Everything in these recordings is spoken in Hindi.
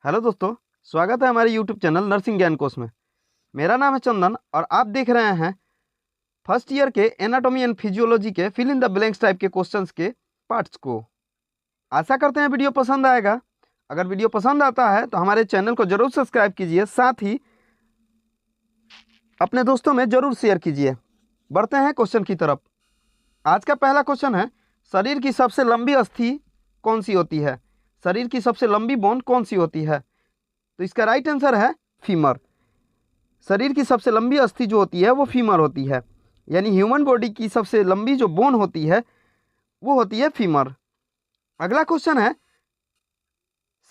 हेलो दोस्तों, स्वागत है हमारे यूट्यूब चैनल नर्सिंग ज्ञान कोश में। मेरा नाम है चंदन और आप देख रहे हैं फर्स्ट ईयर के एनाटॉमी एंड फिजियोलॉजी के fill in the blanks type के क्वेश्चंस के पार्ट्स को। आशा करते हैं वीडियो पसंद आएगा। अगर वीडियो पसंद आता है तो हमारे चैनल को जरूर सब्सक्राइब कीजिए, साथ ही अपने दोस्तों में जरूर शेयर कीजिए। बढ़ते हैं क्वेश्चन की तरफ। आज का पहला क्वेश्चन है, शरीर की सबसे लंबी अस्थि कौन सी होती है? शरीर की सबसे लंबी बोन कौन सी होती है? तो इसका राइट आंसर है फीमर। शरीर की सबसे लंबी अस्थि जो होती है वो फीमर होती है, यानी ह्यूमन बॉडी की सबसे लंबी जो बोन होती है वो होती है फीमर। अगला क्वेश्चन है,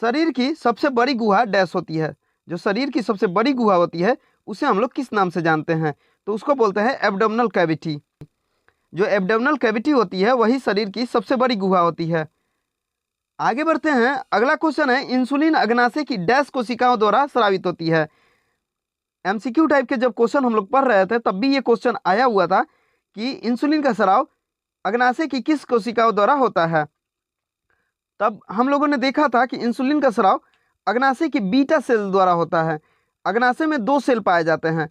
शरीर की सबसे बड़ी गुहा डैश होती है। जो शरीर की सबसे बड़ी गुहा होती है उसे हम लोग किस नाम से जानते हैं? तो उसको बोलते हैं एब्डोमिनल कैविटी। जो एब्डोमिनल कैविटी होती है वही शरीर की सबसे बड़ी गुहा होती है। आगे बढ़ते हैं। अगला क्वेश्चन है, इंसुलिन अग्नाशय की डैश कोशिकाओं द्वारा स्रावित होती है। एमसीक्यू टाइप के जब क्वेश्चन हम लोग पढ़ रहे थे तब भी ये क्वेश्चन आया हुआ था कि इंसुलिन का स्राव अग्नाशय की किस कोशिकाओं द्वारा होता है। तब हम लोगों ने देखा था कि इंसुलिन का स्राव अग्नाशय की बीटा सेल द्वारा होता है। अग्नाशय में दो सेल पाए जाते हैं,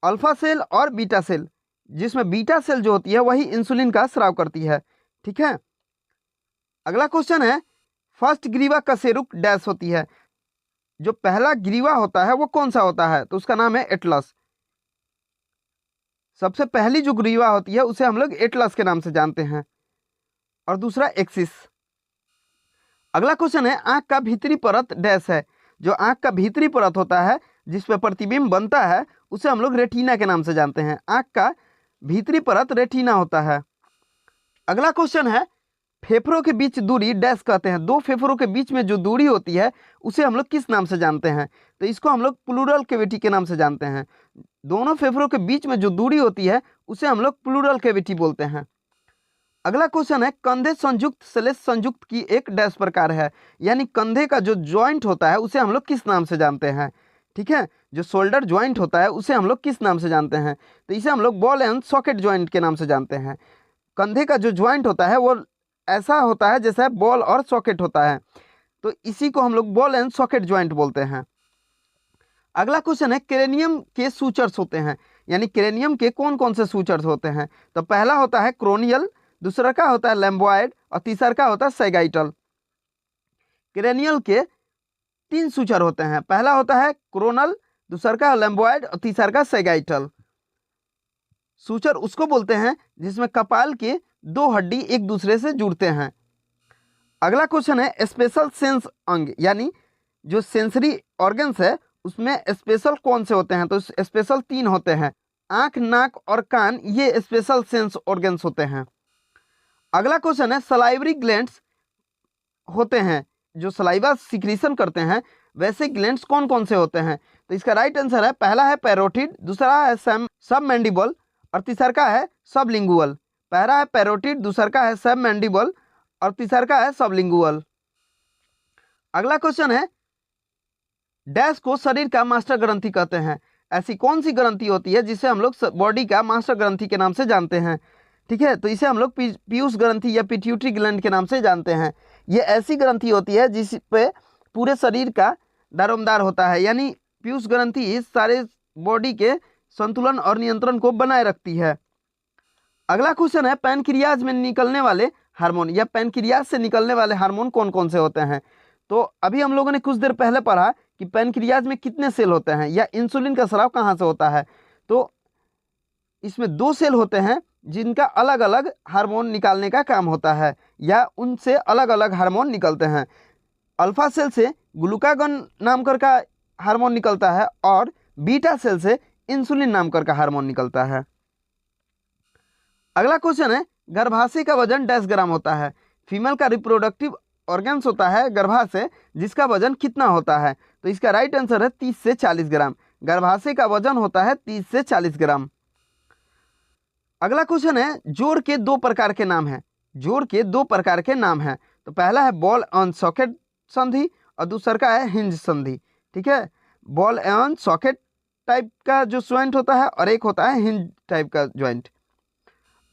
अल्फा सेल और बीटा सेल, जिसमें बीटा सेल जो होती है वही इंसुलिन का स्राव करती है। ठीक है। अगला क्वेश्चन है, फर्स्ट ग्रीवा कशेरुक डैश होती है। जो पहला ग्रीवा होता है वो कौन सा होता है? तो उसका नाम है एटलस। सबसे पहली जो ग्रीवा होती है उसे हम लोग एटलस के नाम से जानते हैं, और दूसरा एक्सिस। अगला क्वेश्चन है, आंख का भीतरी परत डैश है। जो आंख का भीतरी परत होता है जिस पे प्रतिबिंब बनता है उसे हम लोग रेटिना के नाम से जानते हैं। आंख का भीतरी परत रेटिना होता है। अगला क्वेश्चन है, फेफड़ों के बीच दूरी डैश कहते हैं। दो फेफड़ों के बीच में जो दूरी होती है उसे हम लोग किस नाम से जानते हैं? तो इसको हम लोग प्लूरल कैविटी के नाम से जानते हैं। दोनों फेफड़ों के बीच में जो दूरी होती है उसे हम लोग प्लूरल कैविटी बोलते हैं। अगला क्वेश्चन है, कंधे संयुक्त श्लेष संयुक्त की एक डैश प्रकार है। यानी कंधे का जो ज्वाइंट होता है उसे हम लोग किस नाम से जानते हैं? ठीक है। जो शोल्डर ज्वाइंट होता है उसे हम लोग किस नाम से जानते हैं? तो इसे हम लोग बॉल एंड सॉकेट ज्वाइंट के नाम से जानते हैं। कंधे का जो ज्वाइंट होता है वो ऐसा होता है जैसे बॉल और सॉकेट होता है, तो इसी को हम लोग बॉल एंड सॉकेट ज्वाइंट बोलते हैं। अगला क्वेश्चन है, क्रेनियम के सूचर्स होते हैं। यानी क्रेनियम के कौन कौन से सूचर्स होते हैं? तो पहला होता है क्रोनियल, दूसरा का होता है लैम्बॉयड और तीसरा का होता है सैगाइटल। क्रेनियल के तीन सूचर होते हैं, पहला होता है क्रोनल, दूसरा का लैम्बॉयड और तीसरा का सैगाइटल। सूचर उसको बोलते हैं जिसमें कपाल के दो हड्डी एक दूसरे से जुड़ते हैं। अगला क्वेश्चन है, स्पेशल सेंस अंग, यानी जो सेंसरी ऑर्गन्स है उसमें स्पेशल कौन से होते हैं? तो स्पेशल तीन होते हैं, आंख, नाक और कान, ये स्पेशल सेंस ऑर्गन्स होते हैं। अगला क्वेश्चन है, सलाइवरी ग्लैंड्स होते हैं जो सलाइवा सिक्रीशन करते हैं, वैसे ग्लैंड्स कौन कौन से होते हैं? तो इसका राइट आंसर है, पहला है पैरोटिड, दूसरा है सब मैंडिबल और तीसरा का है सबलिंगुअल। पहला है पैरोटिड, दूसरा का है सब मैंडिबल और तीसरा का है सबलिंगुअल। अगला क्वेश्चन है, डैश को शरीर का मास्टर ग्रंथि कहते हैं। ऐसी कौन सी ग्रंथि होती है जिसे हम लोग बॉडी का मास्टर ग्रंथि के नाम से जानते हैं? ठीक है। तो इसे हम लोग पीयूष ग्रंथि या पिट्यूटरी ग्लैंड के नाम से जानते हैं। ये ऐसी ग्रंथि होती है जिस पे पूरे शरीर का दारोमदार होता है, यानी पीयूष ग्रंथि इस सारे बॉडी के संतुलन और नियंत्रण को बनाए रखती है। अगला क्वेश्चन है, पैनक्रियाज में निकलने वाले हार्मोन या पैनक्रियाज से निकलने वाले हार्मोन कौन कौन से होते हैं? तो अभी हम लोगों ने कुछ देर पहले पढ़ा कि पैनक्रियाज में कितने सेल होते हैं या इंसुलिन का स्राव कहाँ से होता है। तो इसमें दो सेल होते हैं जिनका अलग अलग हार्मोन निकालने का काम होता है, या उनसे अलग अलग हार्मोन निकलते हैं। अल्फा सेल से ग्लूकागन नाम कर का हार्मोन निकलता है और बीटा सेल से इंसुलिन नाम कर का हार्मोन निकलता है। अगला क्वेश्चन है, गर्भाशय का वजन 10 ग्राम होता है। फीमेल का रिप्रोडक्टिव ऑर्गन्स होता है गर्भाशय, जिसका वजन कितना होता है? तो इसका राइट आंसर है 30 से 40 ग्राम। गर्भाशय का वजन होता है 30 से 40 ग्राम। अगला क्वेश्चन है, जोड़ के दो प्रकार के नाम हैं। जोड़ के दो प्रकार के नाम हैं। तो पहला है बॉल एंड सॉकेट संधि और दूसरा का है हिंज संधि। ठीक है। बॉल एंड सॉकेट टाइप का जो ज्वाइंट होता है और एक होता है हिंज टाइप का ज्वाइंट।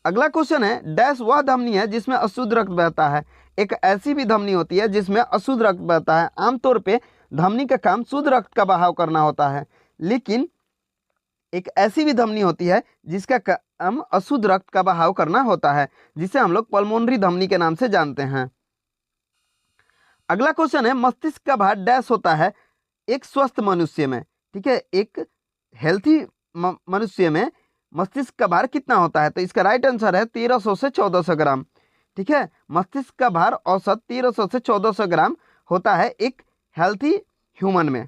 अगला क्वेश्चन है, डैश वह धमनी है जिसमें अशुद्ध रक्त बहता है। एक ऐसी भी धमनी होती है जिसमें अशुद्ध रक्त बहता है। आमतौर पे धमनी का काम शुद्ध रक्त का बहाव करना होता है, लेकिन एक ऐसी भी धमनी होती है जिसका काम अशुद्ध रक्त का बहाव करना होता है, जिसे हम लोग पल्मोनरी धमनी के नाम से जानते हैं। अगला क्वेश्चन है, मस्तिष्क का भार डैश होता है एक स्वस्थ मनुष्य में। ठीक है, एक हेल्थी मनुष्य में मस्तिष्क का भार कितना होता है? तो इसका राइट आंसर है 1300 से 1400 ग्राम। ठीक है, मस्तिष्क का भार औसत 1300 से 1400 ग्राम होता है एक हेल्थी ह्यूमन में।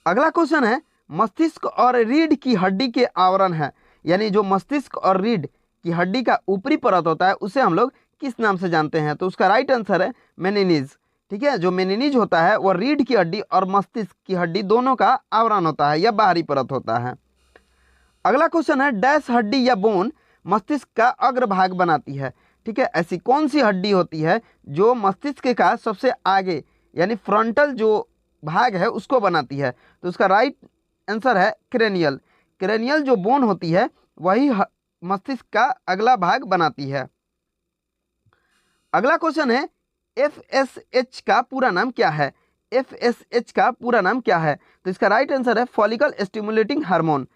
अगला क्वेश्चन है, मस्तिष्क और रीढ़ की हड्डी के आवरण है, यानी जो मस्तिष्क और रीढ़ की हड्डी का ऊपरी परत होता है उसे हम लोग किस नाम से जानते हैं? तो उसका राइट आंसर है मेनिनीज। ठीक है, जो मेनिनीज होता है वह रीढ़ की हड्डी और मस्तिष्क की हड्डी दोनों का आवरण होता है या बाहरी परत होता है। अगला क्वेश्चन है, डैश हड्डी या बोन मस्तिष्क का अग्रभाग बनाती है। ठीक है, ऐसी कौन सी हड्डी होती है जो मस्तिष्क का सबसे आगे यानी फ्रंटल जो भाग है उसको बनाती है? तो उसका राइट आंसर है क्रेनियल। क्रेनियल जो बोन होती है वही मस्तिष्क का अगला भाग बनाती है। अगला क्वेश्चन है, FSH का पूरा नाम क्या है? FSH का पूरा नाम क्या है? तो इसका राइट आंसर है फॉलिकल स्टिमुलेटिंग हार्मोन।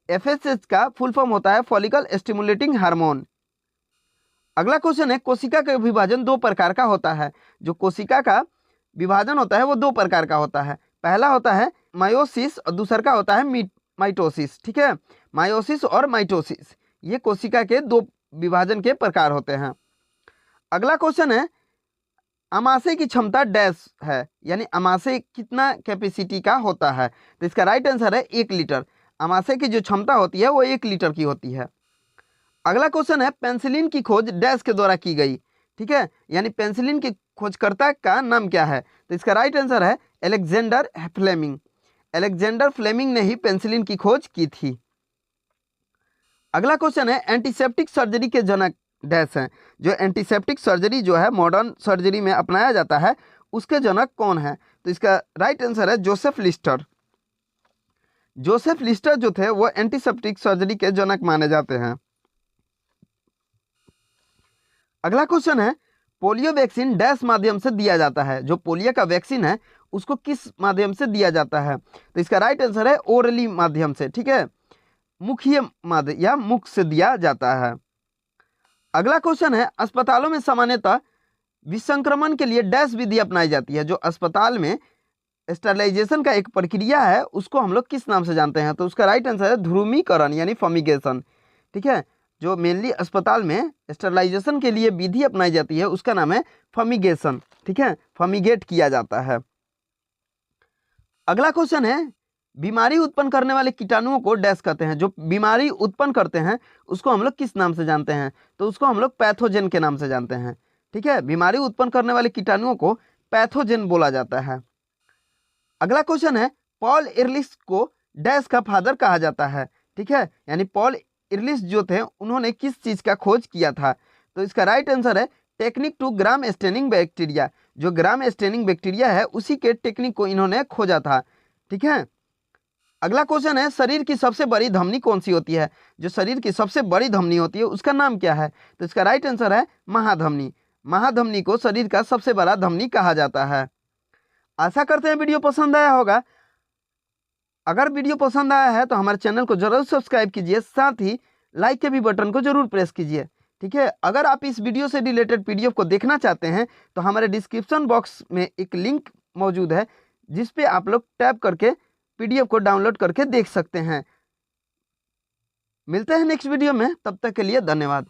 FSH का फुल फॉर्म होता है फॉलिकल स्टिमुलेटिंग हार्मोन। अगला क्वेश्चन है, कोशिका का विभाजन दो प्रकार का होता है। जो कोशिका का विभाजन होता है वो दो प्रकार का होता है। पहला होता है मायोसिस और दूसरा का होता है माइटोसिस। ठीक है, मायोसिस और माइटोसिस ये कोशिका के दो विभाजन के प्रकार होते हैं। अगला क्वेश्चन है, अमाशय की क्षमता डैश है, यानी अमाशय कितना कैपेसिटी का होता है? तो इसका राइट आंसर है 1 लीटर। अमाशय की जो क्षमता होती है वो 1 लीटर की होती है। अगला क्वेश्चन है, पेंसिलिन की खोज डैश के द्वारा की गई। ठीक है, यानी पेंसिलिन के खोजकर्ता का नाम क्या है? तो इसका राइट आंसर है अलेक्जेंडर फ्लेमिंग। अलेक्जेंडर फ्लेमिंग ने ही पेंसिलिन की खोज की थी। अगला क्वेश्चन है, एंटीसेप्टिक सर्जरी के जनक डैश हैं। जो एंटीसेप्टिक सर्जरी जो है मॉडर्न सर्जरी में अपनाया जाता है उसके जनक कौन है? तो इसका राइट आंसर है जोसेफ लिस्टर। जोसेफ लिस्टर जो थे वो एंटीसेप्टिक सर्जरी के जनक माने जाते हैं। अगला क्वेश्चन है, पोलियो वैक्सीन डैश माध्यम से दिया जाता है। जो पोलियो का वैक्सीन है उसको किस माध्यम से दिया जाता है? तो इसका राइट आंसर है ओरली माध्यम से। ठीक है, मुखीय माध्यम या मुख से दिया जाता है। अगला क्वेश्चन है, अस्पतालों में सामान्यतः विसंक्रमण के लिए डैश विधि अपनाई जाती है। जो अस्पताल में स्टरलाइजेशन का एक प्रक्रिया है उसको हम लोग किस नाम से जानते हैं? तो उसका राइट आंसर है ध्रुवीकरण यानी फमिगेशन। ठीक है, जो मेनली अस्पताल में स्टरलाइजेशन के लिए विधि अपनाई जाती है उसका नाम है फमिगेशन। ठीक है, फमिगेट किया जाता है। अगला क्वेश्चन है, बीमारी उत्पन्न करने वाले कीटाणुओं को डैश कहते हैं। जो बीमारी उत्पन्न करते हैं उसको हम लोग किस नाम से जानते हैं? तो उसको हम लोग पैथोजन के नाम से जानते हैं। ठीक है, बीमारी उत्पन्न करने वाले कीटाणुओं को पैथोजन बोला जाता है। अगला क्वेश्चन है, पॉल इरलिस को डैश का फादर कहा जाता है। ठीक है, यानी पॉल इरलिस जो थे उन्होंने किस चीज का खोज किया था? तो इसका राइट आंसर है technique to gram staining bacteria. जो ग्राम स्टेनिंग बैक्टीरिया है उसी के टेक्निक को इन्होंने खोजा था। ठीक है, अगला क्वेश्चन है, शरीर की सबसे बड़ी धमनी कौन सी होती है? जो शरीर की सबसे बड़ी धमनी होती है उसका नाम क्या है? तो इसका राइट आंसर है महाधमनी। महाधमनी को शरीर का सबसे बड़ा धमनी कहा जाता है। आशा करते हैं वीडियो पसंद आया होगा। अगर वीडियो पसंद आया है तो हमारे चैनल को जरूर सब्सक्राइब कीजिए, साथ ही लाइक के भी बटन को जरूर प्रेस कीजिए। ठीक है, अगर आप इस वीडियो से रिलेटेड पीडीएफ को देखना चाहते हैं तो हमारे डिस्क्रिप्शन बॉक्स में एक लिंक मौजूद है जिस पे आप लोग टैप करके पीडीएफ को डाउनलोड करके देख सकते हैं। मिलते हैं नेक्स्ट वीडियो में, तब तक के लिए धन्यवाद।